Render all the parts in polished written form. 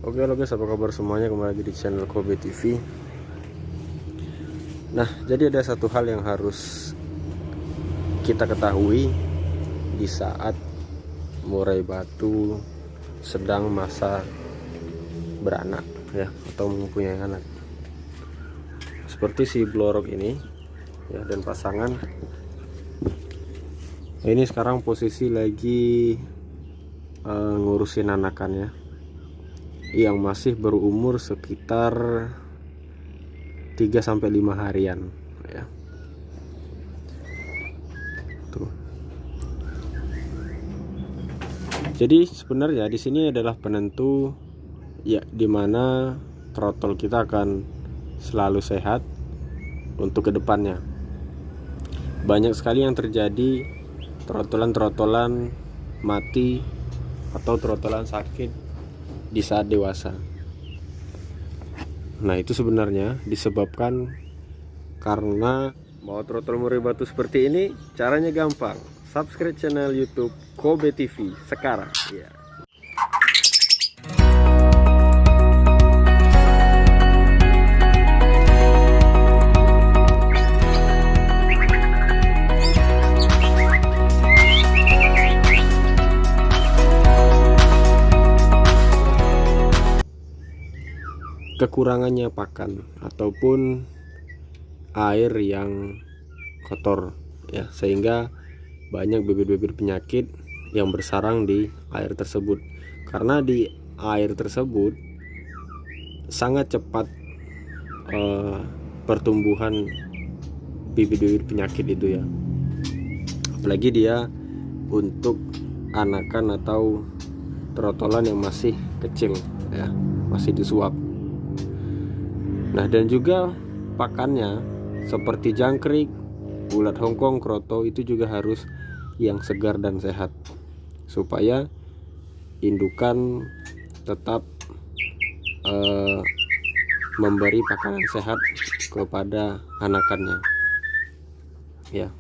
Oke halo guys, apa kabar semuanya? Kembali lagi di channel Kobe TV. Nah, jadi ada satu hal yang harus kita ketahui di saat murai batu sedang masa beranak ya, atau mempunyai anak. Seperti si blorok ini ya, dan pasangan. Ini sekarang posisi lagi ngurusin anakannya yang masih berumur sekitar 3-5 harian ya. Tuh. Jadi sebenarnya di sini adalah penentu ya, dimana trotol kita akan selalu sehat untuk kedepannya. Banyak sekali yang terjadi, trotolan mati atau trotolan sakit di saat dewasa. Nah, itu sebenarnya disebabkan karena mau trotol murai batu seperti ini. Caranya gampang, subscribe channel YouTube Kobe TV sekarang ya. Kekurangannya pakan ataupun air yang kotor ya, sehingga banyak bibit-bibit penyakit yang bersarang di air tersebut. Karena di air tersebut sangat cepat pertumbuhan bibit-bibit penyakit itu ya, apalagi dia untuk anakan atau trotolan yang masih kecil ya, masih disuap. Nah, dan juga pakannya seperti jangkrik, ulat Hongkong, kroto itu juga harus yang segar dan sehat supaya indukan tetap memberi pakanan sehat kepada anakannya ya.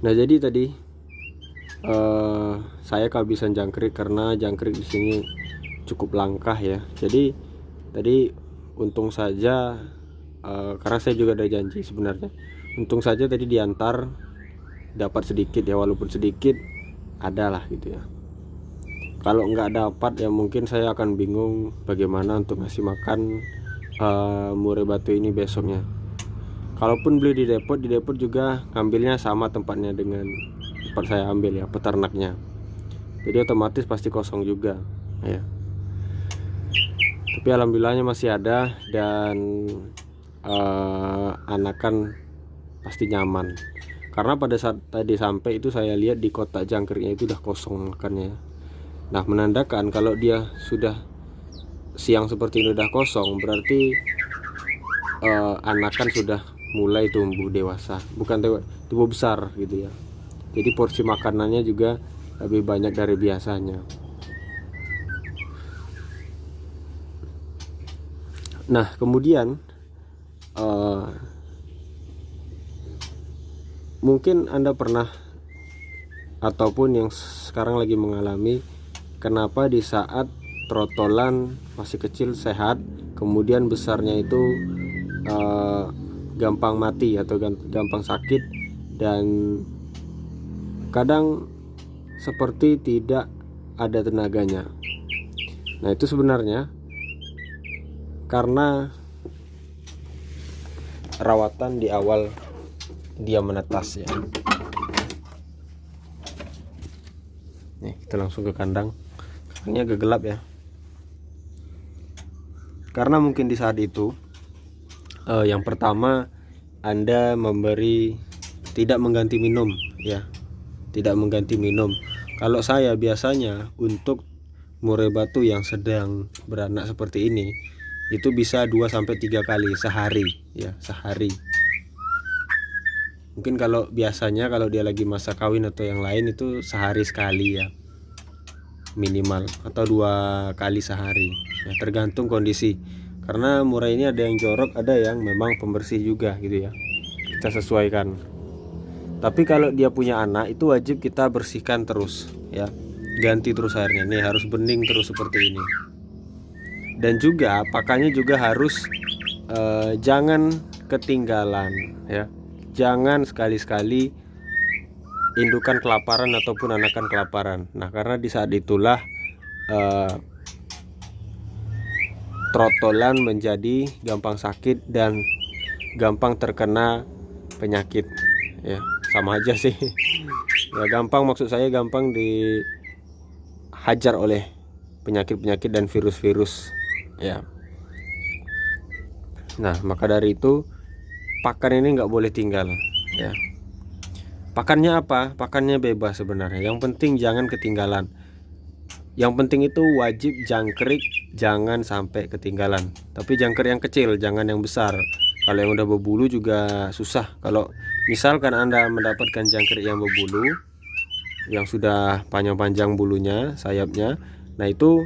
Nah, jadi tadi saya kehabisan jangkrik karena jangkrik di sini cukup langkah ya. Jadi tadi untung saja karena saya juga ada janji sebenarnya. Untung saja tadi diantar dapat sedikit ya, walaupun sedikit adalah gitu ya. Kalau nggak dapat ya mungkin saya akan bingung bagaimana untuk ngasih makan murai batu ini besoknya. Kalaupun beli di depot juga ngambilnya sama tempatnya dengan tempat saya ambil ya, peternaknya. Jadi otomatis pasti kosong juga ya. Tapi alhamdulillahnya masih ada, dan anakan pasti nyaman. Karena pada saat tadi sampai itu saya lihat di kotak jangkriknya itu udah kosong makannya. Nah, menandakan kalau dia sudah siang seperti ini udah kosong, berarti anakan sudah mulai tumbuh dewasa, bukan tumbuh besar gitu ya. Jadi porsi makanannya juga lebih banyak dari biasanya. Nah, kemudian mungkin Anda pernah ataupun yang sekarang lagi mengalami, kenapa di saat trotolan masih kecil sehat, kemudian besarnya itu gampang mati atau gampang sakit, dan kadang seperti tidak ada tenaganya. Nah, itu sebenarnya karena rawatan di awal dia menetas ya. Nih, kita langsung ke kandang. Kandangnya agak gelap ya, karena mungkin di saat itu yang pertama Anda tidak mengganti minum ya, tidak mengganti minum. Kalau saya biasanya untuk murai batu yang sedang beranak seperti ini itu bisa 2-3 kali sehari ya, sehari. Mungkin kalau biasanya kalau dia lagi masa kawin atau yang lain itu sehari sekali ya minimal, atau 2 kali sehari ya, tergantung kondisi. Karena murai ini ada yang jorok, ada yang memang pembersih juga gitu ya, kita sesuaikan. Tapi kalau dia punya anak itu wajib kita bersihkan terus ya. ganti terus airnya. Nih harus bening terus seperti ini. Dan juga pakannya juga harus jangan ketinggalan ya. Jangan sekali-sekali indukan kelaparan ataupun anakan kelaparan. Nah, karena di saat itulah trotolan menjadi gampang sakit dan gampang terkena penyakit ya. Sama aja sih ya, gampang, maksud saya gampang dihajar oleh penyakit-penyakit dan virus-virus ya. Nah, maka dari itu pakan ini nggak boleh tinggal ya. Pakannya apa? Pakannya bebas sebenarnya, yang penting jangan ketinggalan. Yang penting itu wajib jangkrik jangan sampai ketinggalan. Tapi jangkrik yang kecil, jangan yang besar. Kalau yang udah berbulu juga susah. Kalau misalkan Anda mendapatkan jangkrik yang berbulu, yang sudah panjang-panjang bulunya, sayapnya, nah itu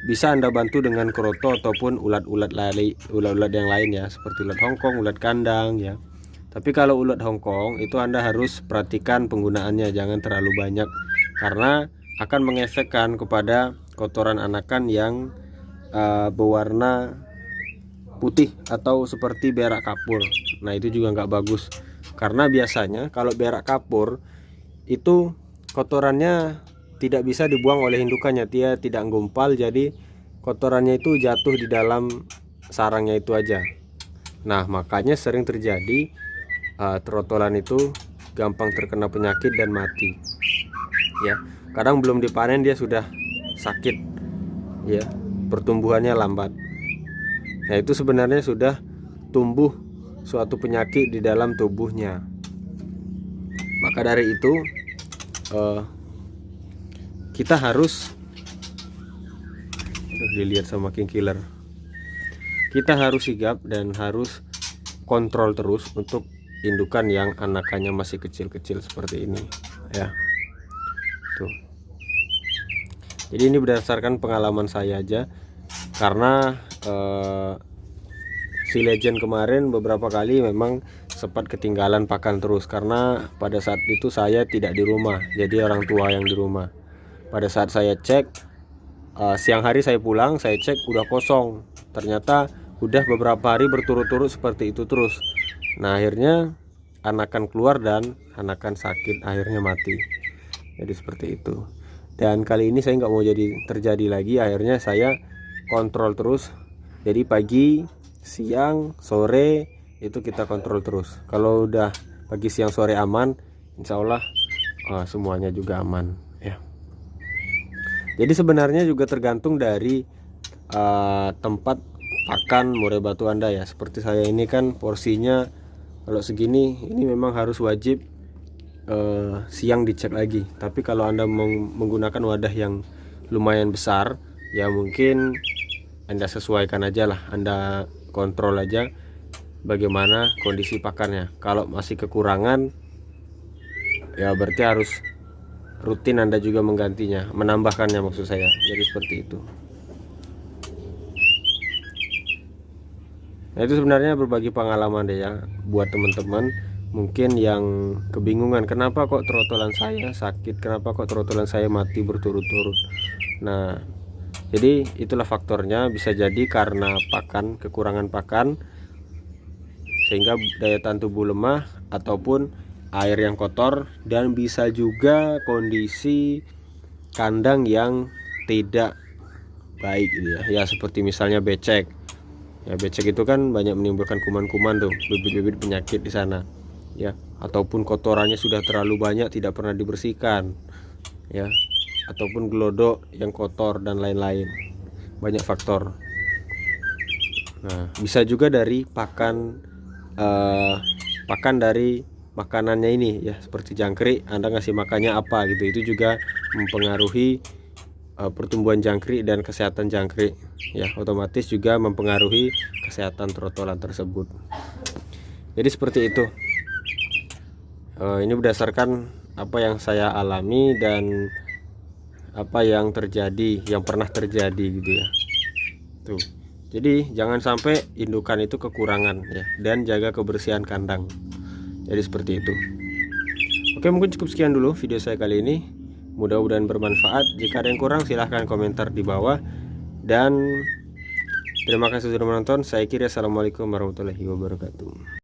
bisa Anda bantu dengan kroto ataupun ulat-ulat yang lain ya, seperti ulat Hongkong, ulat kandang ya. Tapi kalau ulat Hongkong itu Anda harus perhatikan penggunaannya, jangan terlalu banyak karena akan mengefekkan kepada kotoran anakan yang berwarna putih atau seperti berak kapur. Nah, itu juga nggak bagus karena biasanya kalau berak kapur itu kotorannya tidak bisa dibuang oleh indukannya, dia tidak gumpal, jadi kotorannya itu jatuh di dalam sarangnya itu aja. Nah, makanya sering terjadi trotolan itu gampang terkena penyakit dan mati ya. Kadang belum dipanen dia sudah sakit ya, pertumbuhannya lambat. Nah, itu sebenarnya sudah tumbuh suatu penyakit di dalam tubuhnya. Maka dari itu kita harus dilihat sama king killer. Kita harus sigap dan harus kontrol terus untuk indukan yang anakannya masih kecil-kecil seperti ini ya. Tuh. Jadi ini berdasarkan pengalaman saya aja, karena si legend kemarin beberapa kali memang sempat ketinggalan pakan terus, karena pada saat itu saya tidak di rumah, jadi orang tua yang di rumah. Pada saat saya cek siang hari, saya pulang, saya cek udah kosong, ternyata udah beberapa hari berturut-turut seperti itu terus. Nah, akhirnya anakan keluar dan anakan sakit, akhirnya mati. Jadi seperti itu. Dan kali ini saya nggak mau terjadi lagi, akhirnya saya kontrol terus. Jadi pagi, siang, sore itu kita kontrol terus. Kalau udah pagi, siang, sore aman, insya Allah semuanya juga aman ya. Jadi sebenarnya juga tergantung dari tempat pakan murai batu Anda ya. Seperti saya ini kan porsinya kalau segini, ini memang harus wajib siang dicek lagi. Tapi kalau Anda menggunakan wadah yang lumayan besar ya, mungkin Anda sesuaikan aja lah, Anda kontrol aja bagaimana kondisi pakannya. Kalau masih kekurangan ya berarti harus rutin Anda juga menggantinya, menambahkannya maksud saya. Jadi seperti itu. Nah, itu sebenarnya berbagi pengalaman deh ya buat teman-teman mungkin yang kebingungan kenapa kok trotolan saya sakit, kenapa kok trotolan saya mati berturut-turut. Nah, jadi itulah faktornya, bisa jadi karena pakan, kekurangan pakan sehingga daya tahan tubuh lemah, ataupun air yang kotor, dan bisa juga kondisi kandang yang tidak baik gitu ya. Ya seperti misalnya becek. Ya becek itu kan banyak menimbulkan kuman-kuman tuh, bibit-bibit penyakit di sana. Ya, ataupun kotorannya sudah terlalu banyak tidak pernah dibersihkan. Ya, ataupun gelodok yang kotor dan lain-lain. Banyak faktor. Nah, bisa juga dari pakan dari makanannya ini ya, seperti jangkrik, Anda ngasih makannya apa gitu, itu juga mempengaruhi pertumbuhan jangkrik dan kesehatan jangkrik ya, otomatis juga mempengaruhi kesehatan trotolan tersebut. Jadi seperti itu. Ini berdasarkan apa yang saya alami dan apa yang terjadi, yang pernah terjadi gitu ya. Tuh. Jadi jangan sampai indukan itu kekurangan ya, dan jaga kebersihan kandang. Jadi seperti itu. Oke, mungkin cukup sekian dulu video saya kali ini. Mudah-mudahan bermanfaat. Jika ada yang kurang silahkan komentar di bawah. Dan terima kasih sudah menonton. Saya Kiri, assalamualaikum warahmatullahi wabarakatuh.